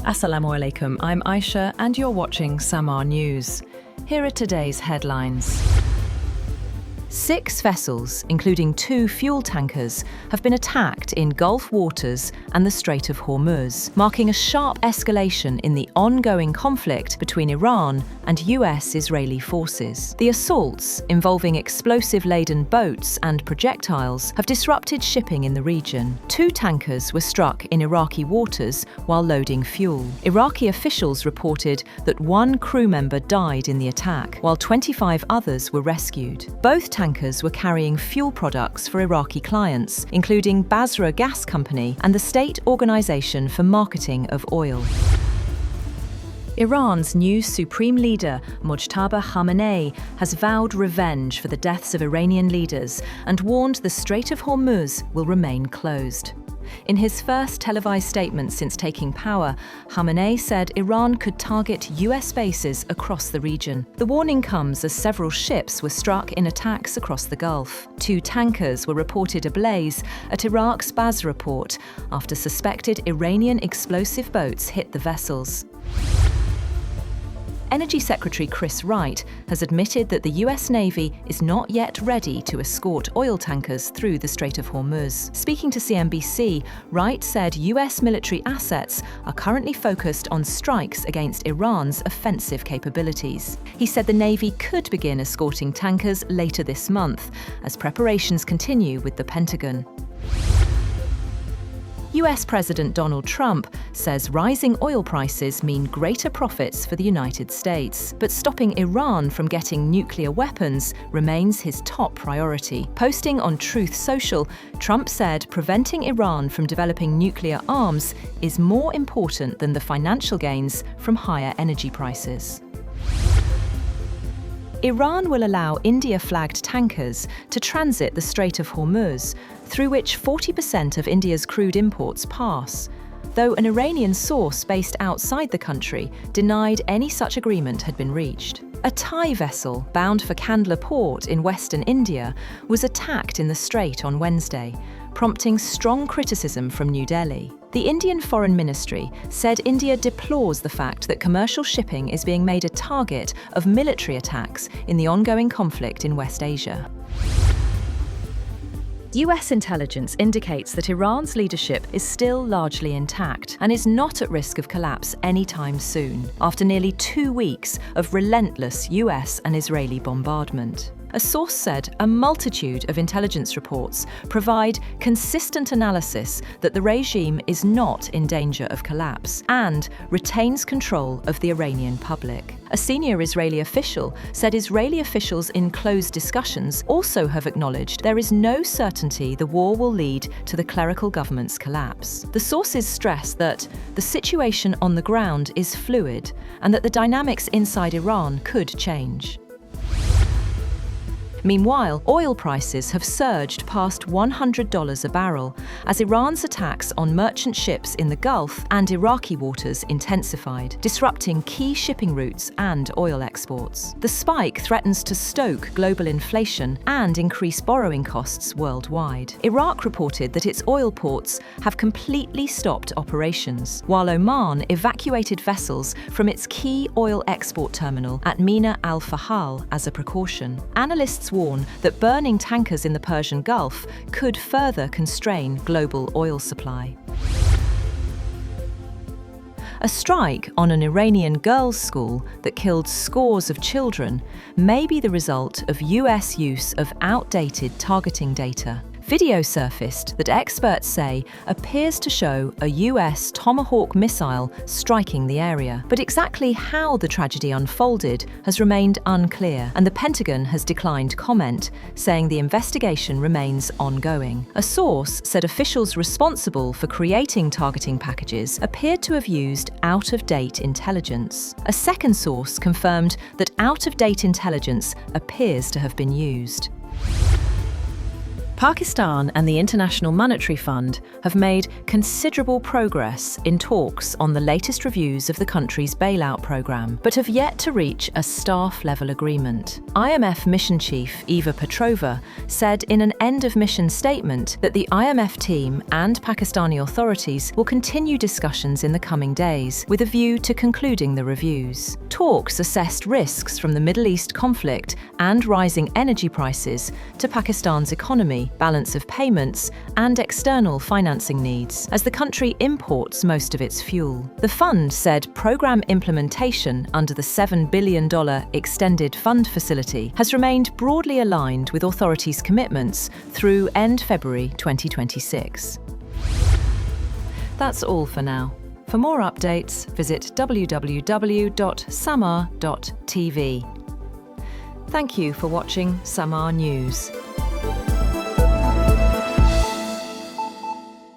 Assalamu alaikum, I'm Aisha and you're watching Samaa News. Here are today's headlines. 6 vessels, including 2 fuel tankers, have been attacked in Gulf waters and the Strait of Hormuz, marking a sharp escalation in the ongoing conflict between Iran and US-Israeli forces. The assaults, involving explosive-laden boats and projectiles, have disrupted shipping in the region. 2 tankers were struck in Iraqi waters while loading fuel. Iraqi officials reported that 1 crew member died in the attack, while 25 others were rescued. Both tankers were carrying fuel products for Iraqi clients, including Basra Gas Company and the State Organization for Marketing of Oil. Iran's new Supreme Leader Mojtaba Khamenei has vowed revenge for the deaths of Iranian leaders and warned the Strait of Hormuz will remain closed. In his first televised statement since taking power, Khamenei said Iran could target US bases across the region. The warning comes as several ships were struck in attacks across the Gulf. 2 tankers were reported ablaze at Iraq's Basra port after suspected Iranian explosive boats hit the vessels. Energy Secretary Chris Wright has admitted that the US Navy is not yet ready to escort oil tankers through the Strait of Hormuz. Speaking to CNBC, Wright said US military assets are currently focused on strikes against Iran's offensive capabilities. He said the Navy could begin escorting tankers later this month, as preparations continue with the Pentagon. US President Donald Trump says rising oil prices mean greater profits for the United States, but stopping Iran from getting nuclear weapons remains his top priority. Posting on Truth Social, Trump said preventing Iran from developing nuclear arms is more important than the financial gains from higher energy prices. Iran will allow India-flagged tankers to transit the Strait of Hormuz, through which 40% of India's crude imports pass, though an Iranian source based outside the country denied any such agreement had been reached. A Thai vessel bound for Kandla port in western India was attacked in the strait on Wednesday, prompting strong criticism from New Delhi. The Indian Foreign Ministry said India deplores the fact that commercial shipping is being made a target of military attacks in the ongoing conflict in West Asia. US intelligence indicates that Iran's leadership is still largely intact and is not at risk of collapse anytime soon, after nearly 2 weeks of relentless US and Israeli bombardment. A source said a multitude of intelligence reports provide consistent analysis that the regime is not in danger of collapse and retains control of the Iranian public. A senior Israeli official said Israeli officials in closed discussions also have acknowledged there is no certainty the war will lead to the clerical government's collapse. The sources stress that the situation on the ground is fluid and that the dynamics inside Iran could change. Meanwhile, oil prices have surged past $100 a barrel as Iran's attacks on merchant ships in the Gulf and Iraqi waters intensified, disrupting key shipping routes and oil exports. The spike threatens to stoke global inflation and increase borrowing costs worldwide. Iraq reported that its oil ports have completely stopped operations, while Oman evacuated vessels from its key oil export terminal at Mina al-Fahal as a precaution. Analysts warn that burning tankers in the Persian Gulf could further constrain global oil supply. A strike on an Iranian girls' school that killed scores of children may be the result of US use of outdated targeting data. Video surfaced that experts say appears to show a US Tomahawk missile striking the area. But exactly how the tragedy unfolded has remained unclear, and the Pentagon has declined comment, saying the investigation remains ongoing. A source said officials responsible for creating targeting packages appeared to have used out-of-date intelligence. A second source confirmed that out-of-date intelligence appears to have been used. Pakistan and the International Monetary Fund have made considerable progress in talks on the latest reviews of the country's bailout programme, but have yet to reach a staff-level agreement. IMF Mission Chief Eva Petrova said in an end-of-mission statement that the IMF team and Pakistani authorities will continue discussions in the coming days with a view to concluding the reviews. Talks assessed risks from the Middle East conflict and rising energy prices to Pakistan's economy, balance of payments, and external financing needs, as the country imports most of its fuel. The fund said programme implementation under the $7 billion extended fund facility has remained broadly aligned with authorities' commitments through end February 2026. That's all for now. For more updates, visit www.samaa.tv. Thank you for watching Samaa News.